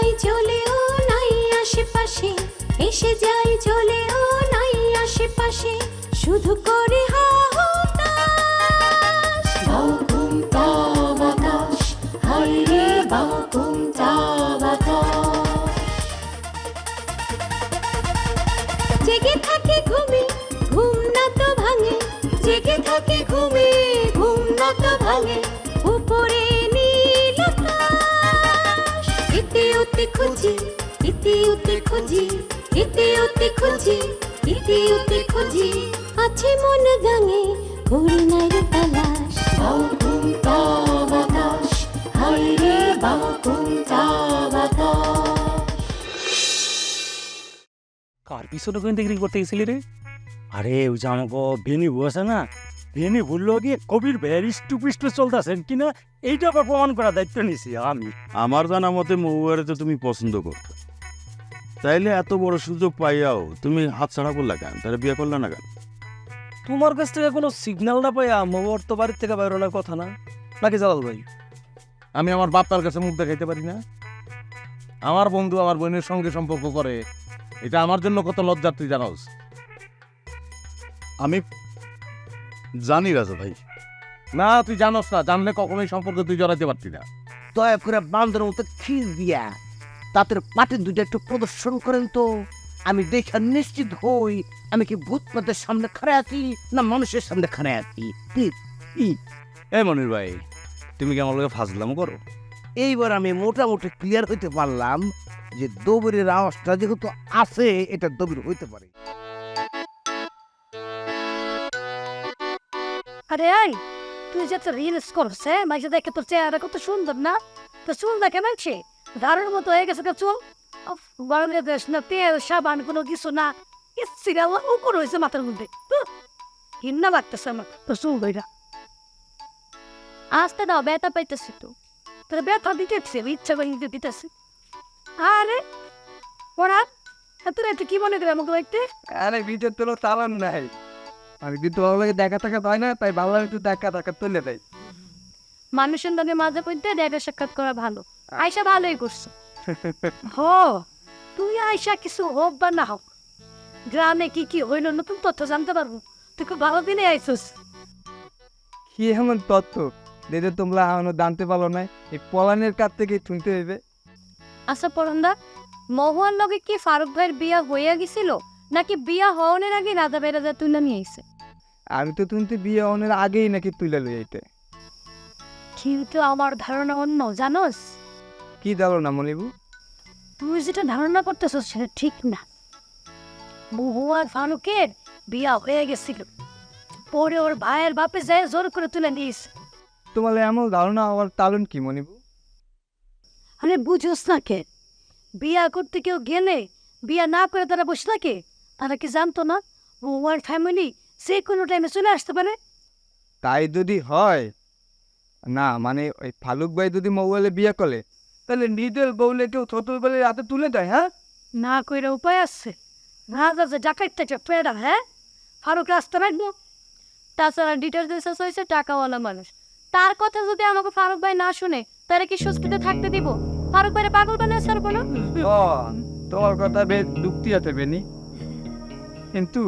যাই চলেও নাই আশেপাশে, এসে যাই চলেও নাই আশেপাশে, শুধু করে হাহুতাশ। বাউকুমটা বাতাস, হায় রে বাউকুমটা বাতাস। জেগে থাকে ঘুমে, ঘুম না তো ভাঙে, জেগে থাকে ঘুমে, ঘুম না তো ভাঙে, উপরে নীল আকাশ। ইতি উতি খুঁজি, ইতি উতি খুঁজি, ইতি উতি খুঁজি, ইতি উতি খুঁজি, আছে মন গাঙে করি নাই রে তালাশ। বাউকুমটা বাতাস, হায় রে বাউকুমটা বাতাস। কার পিছনে কোন দিকে করতে গেছিলি রে? আরে ওই যে আমাকে বেনি বসে না, বেনি বললো কি কবির ব্যারিস্টু পিস্টু চলতেছেন কিনা এইটা আবার প্রমাণ করার দায়িত্ব নিছি আমি। আমার জানা মতে মহুয়ারে তো তুমি পছন্দ করতে, তাইলে এত বড় সুযোগ পাইয়াও তুমি হাত ছাড়া করলা কেন? তাহলে বিয়ে করলা না কেন? তোমার কাছ থেকে কোনো সিগন্যাল না পাইয়া মোর তো বাড়ির থেকে বেরোনোর কথা না, নাকি জালাল ভাই? আমি আমার বাপটার কাছে মুখ দেখাইতে পারি না? আমার বন্ধু আমার বোনের সঙ্গে সম্পর্ক করে, এটা আমার জন্য কত লজ্জার তুই জানোস? আমি জানি রাজা ভাই। না তুই জানোস না, জানলে কখনোই সম্পর্কে তুই জড়াইতে পারতি না। দয়া করে বান্ধবের মতো খিস দিয়া তাদের পাটির দুইটা একটু প্রদর্শন করেন তো, আমি দেখে নিশ্চিত হই আমি কি ভূতনাথের সামনে খাড়া আছি না মানুষের সামনে খাড়া আছি। প্লিজ। এই মনির ভাই, তুমি কি আমার লোকে ফাজলাম করো? এইবার আমি মোটামুটি ক্লিয়ার হইতে পারলাম যে দবিরের আওয়াজটা যেহেতু আছে এটা দবির হইতে পারে। আরে আই, তুই যে একটা রিলস করছ, মাঝে দেখে তোর চেহারা কত সুন্দর না? তো চুল দেখে মানছে দারুর মতো হয়ে গেছে চুল। বাংলাদেশ না তেল সাবান কোনো কিছু না, সিরিয়াল উপর হয়েছে মাথার মধ্যে। ঘৃণা লাগতেছে আমার তো চুল ধইরা। আসতে দাও, ব্যথা পাইতেছি তো। তোর ব্যথা দিতেছে, ইচ্ছা করে নিতে দিতেছে। আরে ওরা তোরা একটু কি মনে করে আমাকে দেখতে? আরে ভিডিও তোলো চালান নাই, আমি কিন্তু ভালো লাগে দেখা টাকা পাই না, তাই ভালো একটু দেখা টাকা তুলে দেয়। মানুষের লগে মাঝে মধ্যে দেখা সাক্ষাৎ করা ভালো। আয়সা ভালোই করছো। হ, তুই আয়সা কিছু হোক বা না হোক, গ্রামে কি কি হইল নতুন তথ্য জানতে পারবো। তুই খুব ভালো দিনে আইসস। কি এমন তথ্য যেটা তোমরা এখনো জানতে পারো না? এই পলানের কাছ থেকে শুনতে হইবে। আচ্ছা পরন্দা, মহুয়ার লগে কি ফারুক ভাইয়ের বিয়া হইয়া গেছিল, নাকি বিয়া হওয়ার আগে রাজা বেরাজা তুলে নিয়ে আইছে? আমি তো শুনতে বিয়ে অনের আগেই নাকি তুলে লই এইটা। কিন্তু আমার ধারণা অন্য, জানোস? কি দাও না মনিবু? তুই যেটা ধারণা করতেছস সেটা ঠিক না। মহুয়ার ফারুকের বিয়া হয়ে গেছিল, পরে ওর ভাইয়ের বাপে যায় জোর করে তুলে নিয়েছে। তোমার এমন ধারণা হওয়ার কারণ কি মনিবু? আরে বুঝোস না কে? বিয়া করতে কেউ গেলে বিয়া না করে তারা বসে থাকে? তারা কি জানতো না মহুয়ার ফ্যামিলি যে কোনো টাইমে চলে আসতে পারে? তাই যদি হয় না, মানে ওই ফালুক ভাই যদি মোবাইলে বিয়ে করে, তাহলে নিজের বউলে কেউ ছোটবেলায় রাতে তুলে দেয়? হ্যাঁ, না কইরা উপায় আছে? রাজা যে ডাকাইতে পেড়া, হ্যাঁ ফারুক রাস্তা রাখবো। তাছাড়া ডিটারজেন্স হয়েছে টাকাওয়ালা মানুষ, তার কথা যদি আমাকে ফারুক ভাই না শুনে তারা কি সুস্থিতে থাকতে দিব? ফারুক ভাইয়ের পাগল বানিয়ে ছাড়ব না? তোমার কথা বেশ যুক্তি আছে বেনি, কিন্তু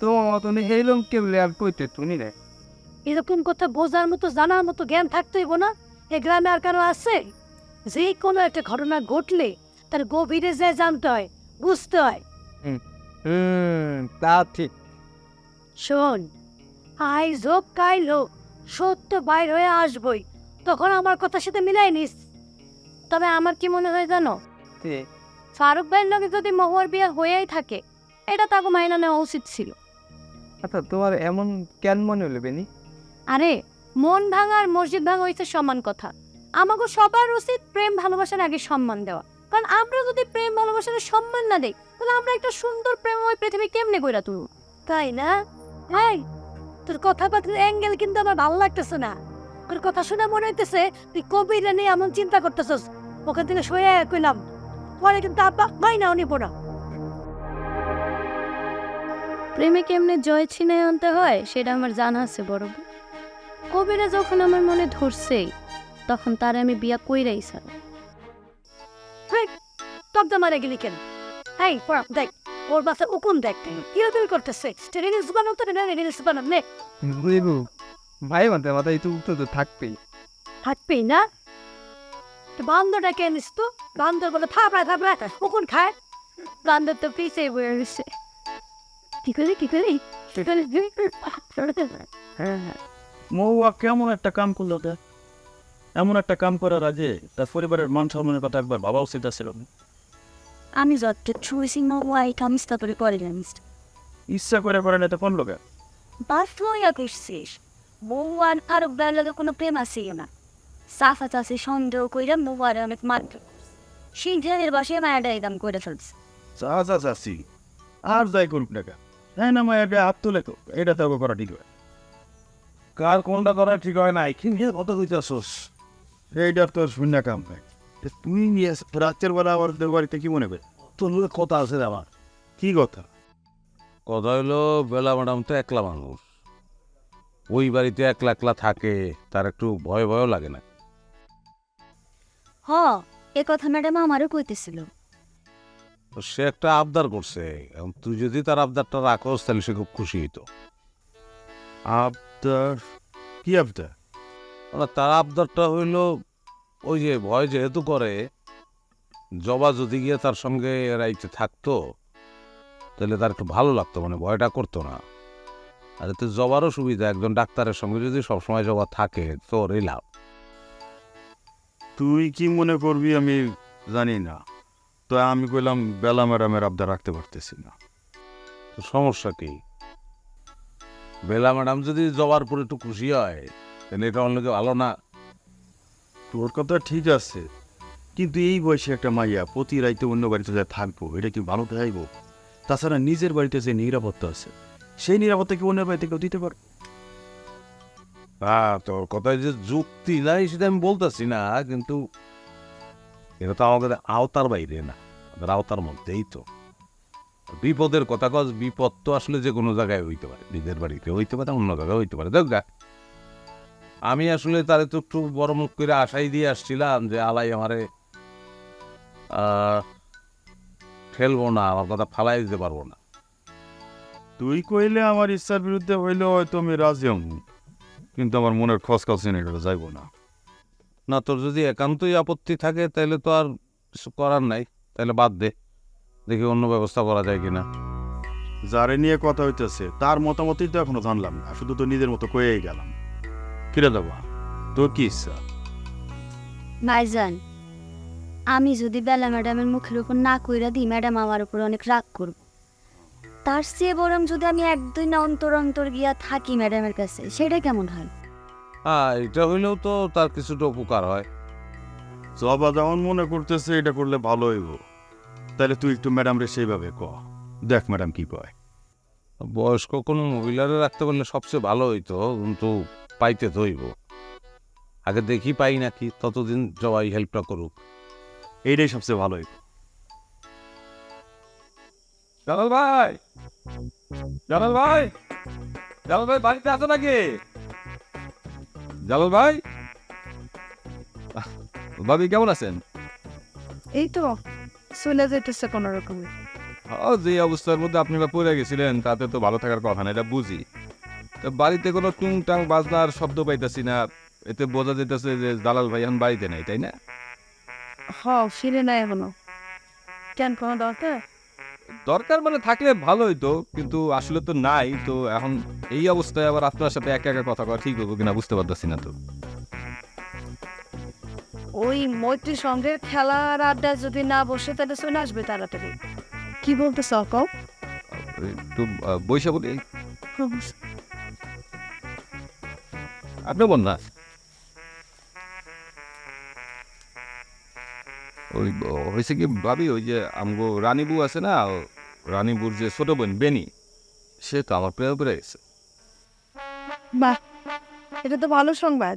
তোমার মতন এইরকম কেউ আর কইতে শুনি না। এরকম কথা বোঝার মতো জানার মতো জ্ঞান থাকতেই না। এ গ্রামে আর কারো আছে? যে কোনো একটা ঘটনা ঘটলে তার গভীরে যায় জানতে হয়, বুঝতে হয়। তা ঠিক। শোন, আইজ হোক কাইল হোক সত্য বাইর হয়ে আসবই, তখন আমার কথার সাথে মিলাই নিস। তবে আমার কি মনে হয় জানো, ফারুক ভাইয়ের লগে যদি মহুয়ার বিয়ে হয়েই থাকে, এটা তাকে মাইনা নেওয়া উচিত ছিল। আচ্ছা, তোমার এমন কেন মনে হলো বেনি? আরে মন ভাঙা আর মসজিদ ভাঙা হইছে সমান কথা। আমাকে সবার উচিত প্রেম ভালোবাসার আগে সম্মান দেওয়া, কারণ আমরা যদি প্রেম ভালোবাসার সম্মান না দেই, তাহলে আমরা একটা সুন্দর প্রেমময় পৃথিবী কেমনে গড়া তুলব, তাই না? এই তোর কথাবার্তার অ্যাঙ্গেল কিন্তু আমার ভালো লাগতেছে না। তোর কথা শুনে মনে হইতেছে তুই কবিরা নিয়ে এমন চিন্তা করতেছস। ওখান থেকে সরে কইলাম, পরে কিন্তু আব্বা মাইনাও নিব না। প্রেমে কেমনে জয় ছিনায় আনতে হয় সেটা আমার জানা আছে বড়। কবিরা যখন আমার মনে ধরছেই, তখন তার আমি বিয়া কইরাই ছাড়ব। শব্দ মারে গেলি কেন? এই পড়া দেখ, ওর বাসা উকুন দেখ কিরকম করতেছে। রিলস বানাও তো, রিলস বানাও নে। বুঝবো ভাই মাথায় মাথায় তো উঠতে তো থাকবেই। থাকবেই না? বান্দরটা কে নিস তো? বান্দর বলে থাপড়া থাপড়া উকুন খায়। বান্দর তো পিছিয়ে বয়ে গেছে। কি করি কি করি মহুয়া কেমন একটা কাম করলো তা? এমন একটা কাম করার আগে তার পরিবারের মান সম্মানের কথা একবার ভাবা উচিত ছিল। আমি যত ছুঁয়েছি ওয়াই কামিস তারপরে করে জানিস ইচ্ছা করে না তো কোন লোকে? বাস্তবইয়া করছিস। বউয়ার আর বেলাতে কোনো প্রেম আছে না। সাফা চাষে সন্দেহ কইরা বউয়ার অনেক মাত্র সেই ঝালের বাসে মায়াটা একদম করে ফেলছে। চাচি আর যাই করুক না হ্যাঁ না মায়ের গায়ে হাত তুলে তো এটা তো করা ঠিক হয়। কার কোনটা করা ঠিক হয় না এখানে কত কইতাছস? এইটার তোর শূন্য কাম নাই। তুই নিয়ে রাত্রের বেলা আমার বাড়িতে কি মনে করে? তোর লোকের কথা আছে রে আমার। কি কথা? কথা হইলো বেলা ম্যাডাম তো একলা মানুষ, ওই বাড়িতে একলা একলা থাকে, তার একটু ভয় ভয়ও লাগে না? হ, এ কথা ম্যাডাম আমারও কইতেছিল। তো সে একটা আবদার করছে, এখন তুই যদি তার আবদারটা রাখোস তাহলে সে খুব খুশি হইতো। আবদার? কি আবদার? তার আবদারটা হইলো ওই যে ভয় যেহেতু করে, জবা যদি গিয়ে তার সঙ্গে রাইতে থাকতো তাহলে তার একটু ভালো লাগতো, মানে ভয়টা করতো না। আর এতে জবারও সুবিধা, একজন ডাক্তারের সঙ্গে যদি সবসময় জবা থাকে তোর এই লাভ। তুই কি মনে করবি আমি জানি না, তো আমি কইলাম বেলা ম্যাডামের আবদার রাখতে পারতেছি না। তো সমস্যা কি? বেলা ম্যাডাম যদি জবার পরে একটু খুশি হয় তাহলে এটা অন্যকে ভালো না? তোর কথা ঠিক আছে, কিন্তু এই বয়সে একটা মাইয়া প্রতি রাইতে অন্য বাড়িতে যা থাকবো এটা কি ভালো দেখাইবো? তাছাড়া নিজের বাড়িতে যে নিরাপত্তা আছে সেই নিরাপত্তা কি অন্যের বাড়িতে কেউ দিতে পারবে? হ্যাঁ, তোর কথায় যে যুক্তি নাই সেটা আমি বলতেছি না, কিন্তু এটা তো আমাদের আওতার বাইরে না, আমাদের আওতার মধ্যেই তো। বিপদের কথা কজ, বিপদ তো আসলে যে কোনো জায়গায় হইতে পারে, নিজের বাড়িতে হইতে পারে, অন্য জায়গায় হইতে পারে। দেখ গা, আমি আসলে তারে তো একটু বড় মুখ করে আশাই দিয়ে আসছিলাম যে আলাই আমারে ঠেলবো না, আমার কথা ফালাই দিতে পারবো না। তুই কইলে আমার ইচ্ছার বিরুদ্ধে হইলে হয়তো আমি রাজি হম, কিন্তু আমার মনের খসখস এটা যাইব না। না, তোর যদি একান্তই আপত্তি থাকে তাহলে তো আর কিছু করার নাই, তাহলে বাদ দে, দেখি অন্য ব্যবস্থা করা যায় কিনা। যারে নিয়ে কথা হইতেছে তার মতামতই তো এখনো জানলাম না, শুধু তো নিজের মতো কয়েই গেলাম। কিরে দেবা, তোর কি ইচ্ছা? ভাইজান, আমি যদি বেলা ম্যাডামের মুখের উপর না কইরা দিই, ম্যাডাম আমার উপর অনেক রাগ করব। তার চেয়ে বরং যদি আমি 1-2 না অন্তর অন্তর গিয়া থাকি ম্যাডামের কাছে, সেটা কেমন হয়? হ্যাঁ, এটা হইলেও তো তার কিছুটা উপকার হয়। জবা যেমন মনে করতেছে এটা করলে ভালো হইব, তাহলে তুই একটু ম্যাডাম রে সেইভাবে ক, দেখ ম্যাডাম কি কয়। বয়স্ক কোনো মহিলারে রাখতে পারলে সবচেয়ে ভালো হইতো, কিন্তু পাইতে তো হইব। আগে দেখি পাই নাকি, ততদিন জবাই হেল্পটা করুক। এইটাই সবচেয়ে ভালো হইব। জালাল ভাই, জালাল ভাই, জালাল ভাই বাড়িতে আছো নাকি? জালাল ভাই, ভাবি কেমন আছেন? এই তো চলে যেতেছে কোনো রকমে। যে অবস্থার মধ্যে আপনারা পড়ে গেছিলেন তাতে তো ভালো থাকার কথা না, এটা বুঝি। তো বাড়িতে কোনো টুংটাং বাজনার শব্দ পাইতেছি না, এতে বোঝা যেতেছে যে জালাল ভাই এখন বাড়িতে নাই, তাই না? ফিরে নাই এখনো। কেন, কোনো দরকার? দরকার মানে থাকলে ভালো হইতো, কিন্তু আসলে তো নাই। তো এখন এই অবস্থায় আবার আপনার সাথে একা একা কথা কওয়া ঠিক হবো কিনা বুঝতে পারতেছি না। তো ওই মৈত্রীর সঙ্গে খেলার আড্ডা যদি না বসে তাহলে চলে আসবে তাড়াতাড়ি। কি বলতেছ কও? একটু বৈশা বলি, আপনি বল না। ওই হয়েছে কি ভাবি, ওই যে আমগো রানীবু আছে না, রানীবুর যে ছোট বোন বেনি, সে তো আমার প্রেমে পড়ে গেছে। বাহ, এটা তো ভালো সংবাদ।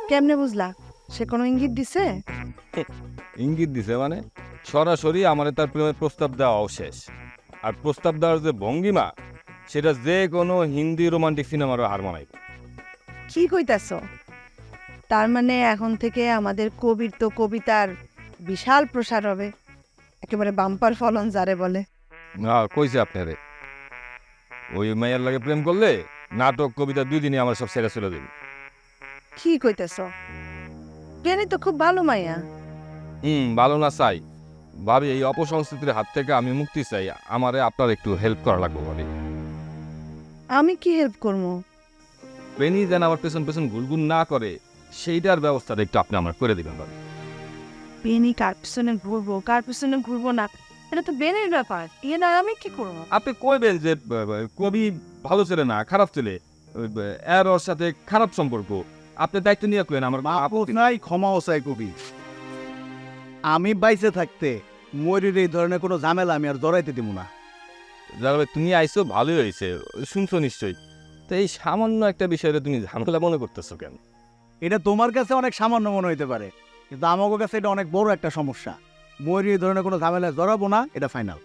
কেমনে বুঝলা? সে কোনো ইঙ্গিত দিছে? ইঙ্গিত দিছে মানে সরাসরি আমার তার প্রেমের প্রস্তাব দেওয়া শেষ। আর প্রস্তাব দেওয়ার যে ভঙ্গিমা, সেটা যে কোনো হিন্দি রোমান্টিক সিনেমারও হার মানাইব। কি কইতাছ? তার মানে এখন থেকে আমাদের কবির তো কবিতার বিশাল প্রসার হবে। একেবারে বাম্পার ফলন যারে বলে। না কইছে আপনারে ওই মাইয়ার লাগে প্রেম করলে নাটক কবিতা 2 দিনে আমার সব ছেড়ে চলে দেবে। কি কইতেছ? বেনি তো খুব ভালো মাইয়া। ভালো না চাই ভাবি, এই অপসংস্কৃতির হাত থেকে আমি মুক্তি চাই, আমারে আপনার একটু হেল্প করা লাগবে ভাবি। আমি কি হেল্প করবো? বেনি যেন আমার পেছন পেছন গুলগুল না করে সেইটার ব্যবস্থাটা একটু আপনি আমার করে দিবেন ভাবি। বেনি কার পিছনে ঘুরবো না, এটা তো বেনির ব্যাপার। ইয়ে না আমি কি করবো? আপনি কইবেন যে কবি ভালো ছেলে না, খারাপ ছেলে, এর ওর সাথে খারাপ সম্পর্ক, আপনি দায়িত্ব নিয়ে কইন আমার মাপুত নাই, ক্ষমাও চাই কবি। আমি বাইসে থাকতে ময়ূরের এই ধরনের কোনো ঝামেলা আমি আর জড়াইতে দিব না। যারা তুমি আইছো ভালোই হয়েছে, শুনছো নিশ্চয়ই। তো এই সামান্য একটা বিষয়ে তুমি ঝামেলা মনে করতেছো কেন? এটা তোমার কাছে অনেক সামান্য মনে হইতে পারে, কিন্তু আমার কাছে এটা অনেক বড় একটা সমস্যা। ময়ূর এই ধরনের কোনো ঝামেলায় জড়াবো না, এটা ফাইনাল।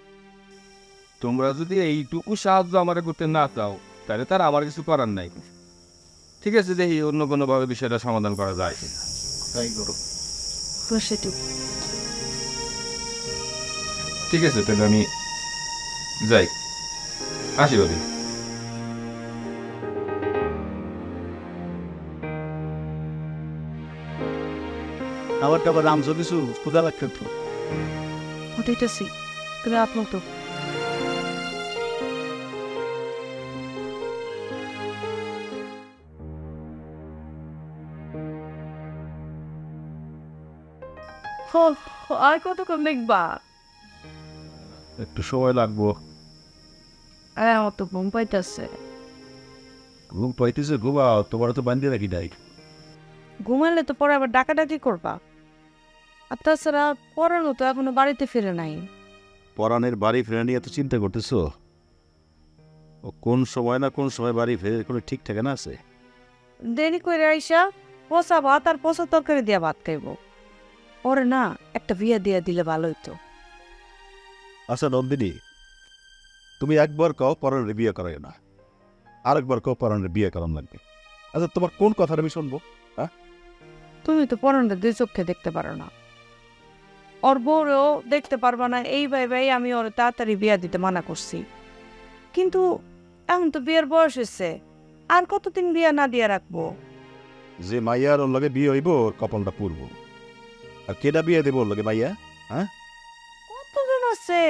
তোমরা যদি এইটুকু সাহায্য আমার করতে না চাও তাহলে তার আমার কিছু করার নাই। ঠিক আছে, দেখি অন্য কোনোভাবে বিষয়টা সমাধান করা যায় কিনা। তাই করো। ঠিক আছে, তাহলে আমি যাই, আসি ভাবি। আবার টাবার রামজো কিছু ক্ষুদা লাগছে তো। হতেইতেছি, তুমি আপনার তো আর কতক্ষণ দেখবা? একটু সময় লাগবো। আমার তো ঘুম পাইতেছে। ঘুম পাইতেছে, ঘুমাও, তোমার তো বান্ধিয়ে রাখি নাই। ঘুমাইলে তো পরে আবার ডাকাডাকি করবা। আর তাছাড়া পড়ানো তো এখনো বাড়িতে ফিরে নাই। পরাণের বাড়ি ফেরা নিয়ে এত চিন্তা করতেছো? ও কোন সময় না কোন সময় বাড়ি ফেরে কোনো ঠিক ঠিকানা আছে? দেরি করে আইসা পচা ভাত আর পচা তরকারি দিয়া ভাত খাইব। ওরে না একটা বিয়ে দিয়া দিলে ভালো হইতো। আচ্ছা নন্দিনী, তুমি একবার কও পরাণের বিয়ে করাই না, আরেকবার কও পরাণের বিয়ে করান লাগবে। আচ্ছা তোমার কোন কথাটা আমি শুনবো? তুমি তো পরনটা দুই চোখে দেখতে পারো না, ওর বউরেও দেখতে পারবা না। এই ভাই আমি ওর তাড়াতাড়ি বিয়া দিতে মানা করছি, কিন্তু এখন তো বিয়ের বয়স হয়েছে, আর কতদিন বিয়া না দিয়া রাখবো? যে মাইয়ার ওর লগে বিয়ে হইব ওর কপালটা পুরবো। আর কেডা বিয়ে দেবো ওর লগে মাইয়া? কতজন আছে?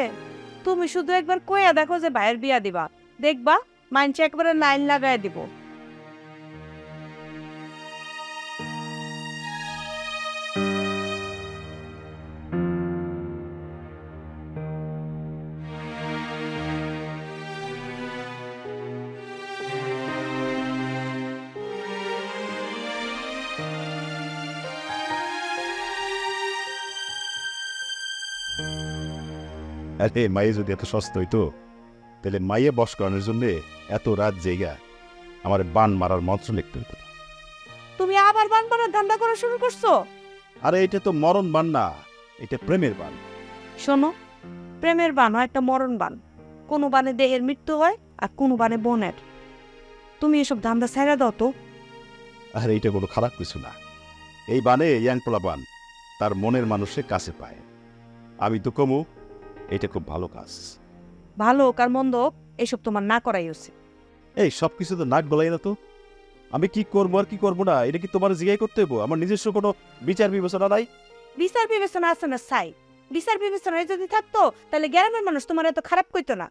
তুমি শুধু একবার কইয়া দেখো যে ভাইয়ের বিয়া দিবা, দেখবা মাইনছে একবারে লাইন লাগাই দিব। আরে মাইয়ে যদি এত সস্তা হইতো তাহলে মাইয়ে বস করানোর জন্য এত রাত জেগা আমার বান মারার মন্ত্র লিখতে হইতো। তুমি আবার বান বানার ধান্দা করা শুরু করছো? আরে এটা তো মরণ বান না, এটা প্রেমের বান। শোনো, প্রেমের বান হয় একটা মরণ বান। কোনো বানে দেহের মৃত্যু হয় আর কোনো বানে বনের। তুমি এসব ধান্দা ছেড়ে দাও তো। আর এইটা কোনো খারাপ কিছু না। এই বানে ইয়াংপোলা বান তার মনের মানুষের কাছে পায়। আমি তো কমু, এটা খুব ভালো কাজ। ভালো হোক আর মন্দ হোক, এসব তোমার না করাই উচিত। এই সব কিছু তো নাক গলাই না তো। আমি কি করবো আর কি করবো না এটা কি তোমার জিজ্ঞাই করতে হইব? আমার নিজস্ব কোনো বিচার বিবেচনা নাই? বিচার বিবেচনা আছে না চাই? বিচার বিবেচনায় যদি থাকতো তাহলে গ্রামের মানুষ তোমার এত খারাপ কইতো না।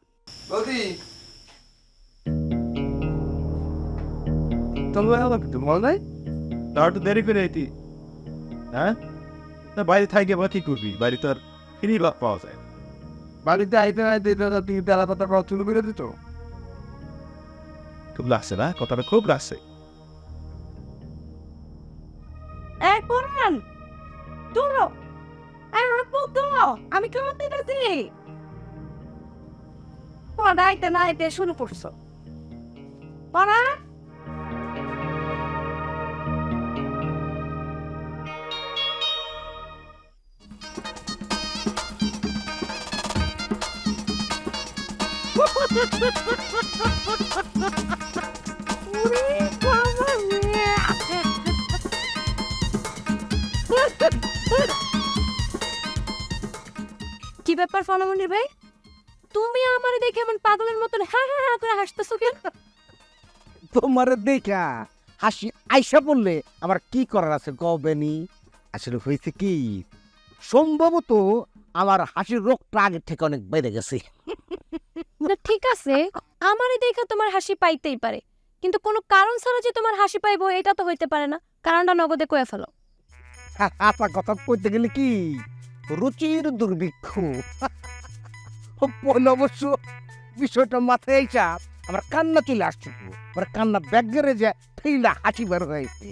তার একটু দেরি করে আইতি। হ্যাঁ, না বাইরে থাকি বা কি করবি? বাইরে তো আর ফিরি লাভ পাওয়া যায়। বাড়িতে আইতে আইতে তুমি তেলা পাতা করা শুরু করে দিত। খুব লাগছে না কথাটা? খুব লাগছে। এক পরান দৌড়ো, আর ওরা বলতো আমি কেমন দিতেছি। পড়াইতে না আইতে শুরু করছো। পড়া কি ব্যাপার ফনামনির ভাই, তুমি আমারে দেখে এমন পাগলের মতন হ্যাঁ হ্যাঁ হ্যাঁ করে হাসতেছো কেন? তোমার দেখা হাসি আইসা বললে আমার কি করার আছে গবেনি। আসলে হয়েছে কি, সম্ভবত আমার হাসির রোগটা আগের থেকে অনেক বেড়ে গেছে। না ঠিক আছে, আমারে দেখে তোমার হাসি পাইতেই পারে, কিন্তু কোনো কারণ ছাড়া যে তোমার হাসি পাইবো এটা তো হইতে পারে না। কারণটা নগদে কয়ে ফেলো। আপনার কথা কইতে গেলে কি রুচির দুর্ভিক্ষ। পয়লা অবশ্য বিষয়টা মাথায় আইসা আমার কান্না চলে আসছে, আমার কান্না ব্যাগেরে যে ফেইলা হাসি বের হয়েছে।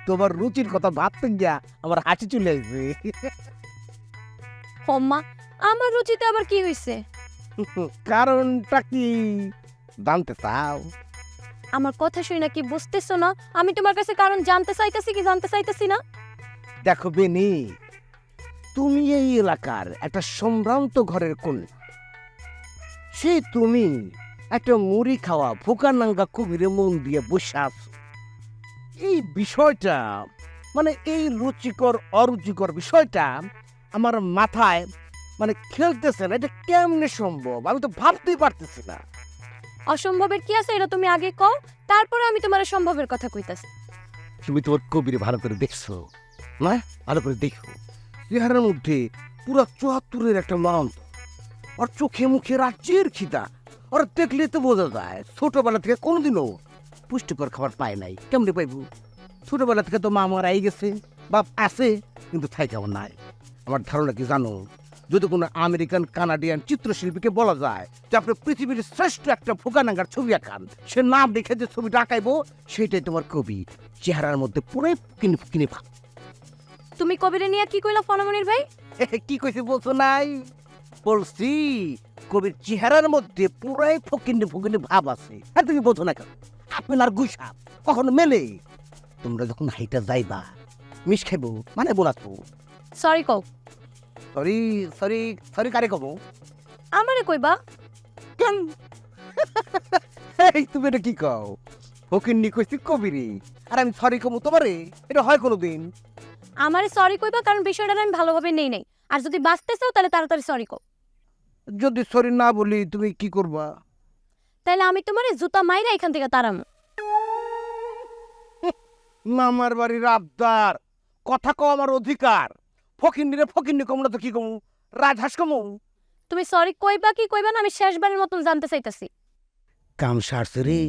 তোমার রুচির কথা ভাবতে গিয়া আমার হাসি চলে আসবে। হম্মা, আমার রুচিতে আবার কি হইছে? কারণটা কি জানতে চাও? আমার কথা শুই না কি বুঝতেছো না? আমি তোমার কাছে কারণ জানতে চাইতেছি কি জানতে চাইতেছি না? দেখো বেনি, তুমি এই এলাকার একটা সম্ভ্রান্ত ঘরের কন্যা। সে তুমি একটা মুড়ি খাওয়া ফোকা নাঙ্গা কবিরে মন দিয়ে বসে আছো। এই বিষয়টা মানে এই রুচিকর অরুচিকর বিষয়টা আমার মাথায় মানে খেলতেছে না। এটা কেমনে সম্ভব আমি তো ভাবতেই পারতেছি না। অসম্ভবের কি আছে এটা তুমি আগে কও, তারপরে আমি তোমার সম্ভবের কথা কইতাছি। তুমি তোমার কবিরে ভালো করে দেখছো না? ভালো করে দেখো, চেহারার মধ্যে পুরো ৭৪-এর একটা মান, আর চোখে মুখে রাজ্যের খিদা। আর দেখলে তো বোঝা যায় ছোটবেলা থেকে কোনোদিনও পুষ্টিকর খাবার পায় নাই। কেমনে পাইব? ছোটবেলা থেকে তো মা মারাই গেছে, বাপ আছে কিন্তু থাই কেমন নাই। আমার ধারণা কি জানো, যদি কোনো আমেরিকান কানাডিয়ান চিত্রশিল্পীকে বলা যায় যে আপনি পৃথিবীর শ্রেষ্ঠ একটা ফোকানাঙ্গার ছবি আঁকান, সে নাম লিখে যে ছবিটা আঁকাইবো সেটাই তোমার কবি। চেহারার মধ্যে পুরোই কিনে কিনে ভাব। তুমি কবিরে নিয়ে কি কইলা ফনামনির ভাই? কি কইছি বলছো নাই? বলছি কবির চেহারার মধ্যে পুরাই ফকিন্নি ফকিন্নি ভাব আছে। আর তুমি বোঝো না কেন? আপনার গুসাপ কখনো মেলে? তোমরা যখন হাইটা যাইবা মিশ খাইবো মানে বলাতো সরি কও। সরি সরি সরি কারে কব? আমারে কইবা? কেন? এই তুমি এটা কি কও? ফকিন্নি কইছি কবিরে, আর আমি সরি কব তোমারে? এটা হয় কোনোদিন? আমারে সরি কইবা, কারণ বিষয়টা আমি ভালোভাবে নেই নাই। আর যদি বাঁচতে চাও তাহলে তাড়াতাড়ি সরি কও। যদি সরি না বলি তুমি কি করবা? তাহলে আমি তোমারে জুতা মাইরা এখান থেকে তাড়ামু। মামার বাড়ির আবদার, কথা কও আমার অধিকার। ফকিন্নিরে ফকিন্নি কম না তো কি কমু? রাজহাঁস কমু? তুমি সরি কইবা কি কইবা না আমি শেষবারের মতন জানতে চাইতাছি। কাম সারছে রে,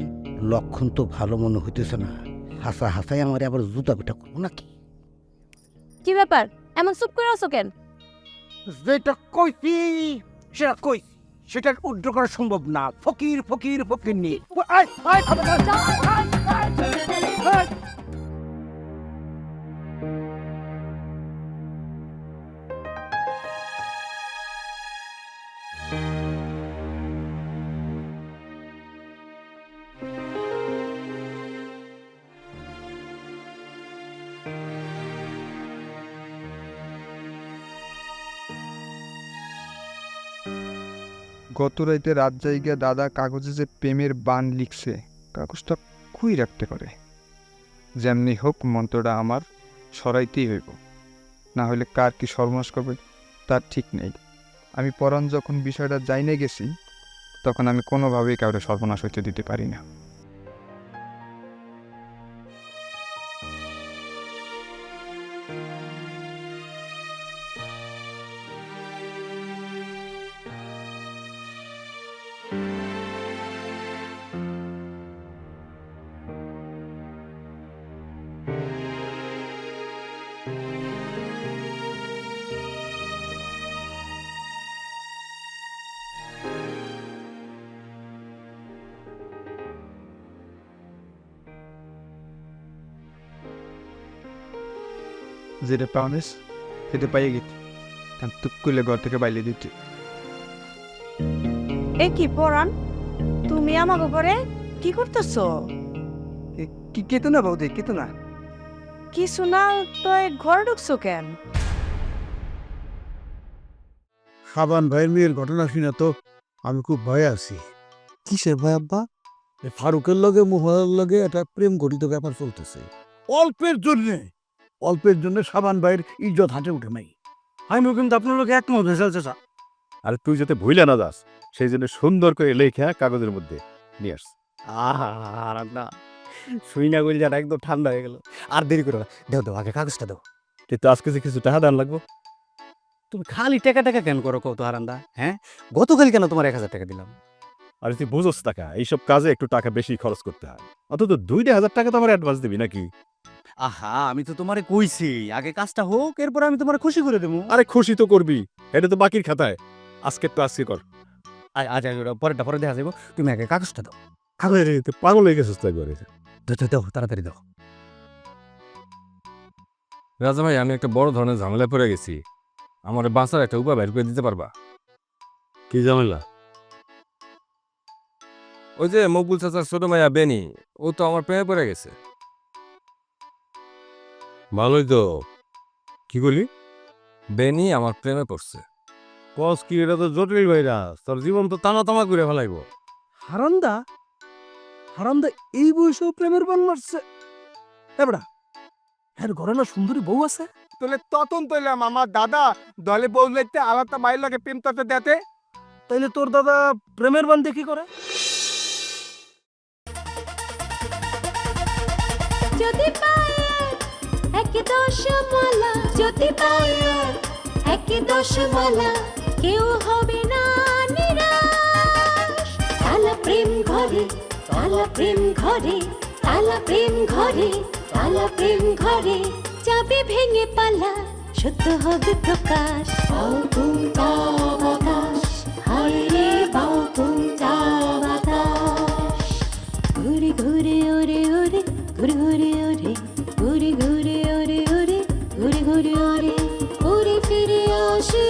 লক্ষণ তো ভালো মনে হইতেছে না। হাসা হাসাই আমার আবার জুতা পিটা করবো নাকি? কি ব্যাপার, এমন চুপ করে আছো কেন? যেটা কইছি সেটা কইছি, সেটা উদ্র করা সম্ভব না। ফকির ফকির ফকিন্নি। আয়, আয়, আয়, আয়, আয়। গত রাইতে রাত জায়গা দাদা কাগজে যে প্রেমের বান লিখছে, কাগজটা খুই রাখতে পারে। যেমনি হোক মন্ত্রটা আমার সরাইতেই হইব, না হলে কার কি সর্বনাশ করবে তার ঠিক নেই। আমি পরাণ যখন বিষয়টা জাইনে গেছি, তখন আমি কোনোভাবেই কাউরে সর্বনাশ হইতে দিতে পারি না। যেটা পাওয়ানিস সেটা পাইয়ে গেছি, তুক করলে ঘর থেকে বাইরে দিতে। এ কি পরাণ, তুমি আমাকে পরে কি করতেছো? কি কেতো না বৌদি, কেতো না। কিছু না তো ঘরে ঢুকছো কেন? সাবান ভাইয়ের মেয়ের ঘটনা শুনে তো আমি খুব ভয়ে আছি। কিসের ভয় আব্বা? ফারুকের লগে মোহনের লগে একটা প্রেম ঘটিত ব্যাপার চলতেছে। অল্পের জন্য সাবান ভাইয়ের ইজ্জত হাতে উঠে নাই। আমি কিন্তু আপনার লোক একমত হয়েছে চাচা। আর তুই যাতে ভুলে না যাস সেই জন্য সুন্দর করে লেখা কাগজের মধ্যে নিয়ে আস। না শুই না গইল যারা একদম ঠান্ডা হয়ে গেল। আর দেরি করো না, দাও দাও আগে কাগজটা দাও। কিন্তু আজকে যে কিছু টাকা দান লাগবো। তুমি খালি টাকা টাকা কেন করো কত হারান্দা? হ্যাঁ, গতকাল কেন তোমার 1000 টাকা দিলাম? আর তুই বুঝোস টাকা, এইসব কাজে একটু টাকা বেশি খরচ করতে হয়। অন্তত 2,000 টাকা তো আমার অ্যাডভান্স দিবি নাকি? আহা, আমি তো তোমারে কইছি আগে কাজটা হোক, এরপর আমি তোমারে খুশি করে দেবো। আরে খুশি তো করবি, এটা তো বাকির খাতায়। আজকে তো আজকে কর। আজ পরেরটা পরে দেখা যাবো। তুমি আগে কাগজটা দাও। কাগজ পাগল হয়ে গেছিস তো একবারে। দাও তাড়াতাড়ি দাও। রাজা ভাই, আমি একটা বড় ধরনের ঝামেলায় পড়ে গেছি। আমার বাঁচার একটা উপায় বের করে দিতে পারবা? কি ঝামেলা? ওই যে মকবুল চাচার ছোট মাইয়া বেনি, ও তো আমার প্রেমে পড়ে গেছে। ভালোই তো। কি করলি? বেনি আমার প্রেমে পড়ছে। কস কি, এটা তো জটিল ভাইরাস, তোর জীবন তো টানা তামা করে ফেলাইব। হারান্দা হারান্দা এই বয়সেও প্রেমের বান মারছে? এবড়া, হ্যাঁ ঘরে না সুন্দরী বউ আছে? তোলে ততন তৈলাম আমার দাদা দলে বউ লেতে আলাদা মাইল লাগে প্রেম তাতে দেতে। তাইলে তোর দাদা প্রেমের বান দিয়ে কি করে? যদি পায়ে একে দশমালা, যদি পায়ে একে দশমালা, কেউ হবে না নিরাশ। তালা প্রেম ঘরে, তালা প্রেম ঘরে, তালা প্রেম ঘরে, তালা প্রেম ঘরে, যাবে ভেঙে পালা, সত্য হবে প্রকাশ। বাউ তুমটা বাতাস, হায় রে বাউ তুমটা বাতাস। ঘুরে ঘুরে ওরে ওরে, ঘুরে ঘুরে ওরে, ঘুরে ঘুরে ওরে ওরে, ঘুরে ঘুরে ওরে, ঘুরে ফিরে আসে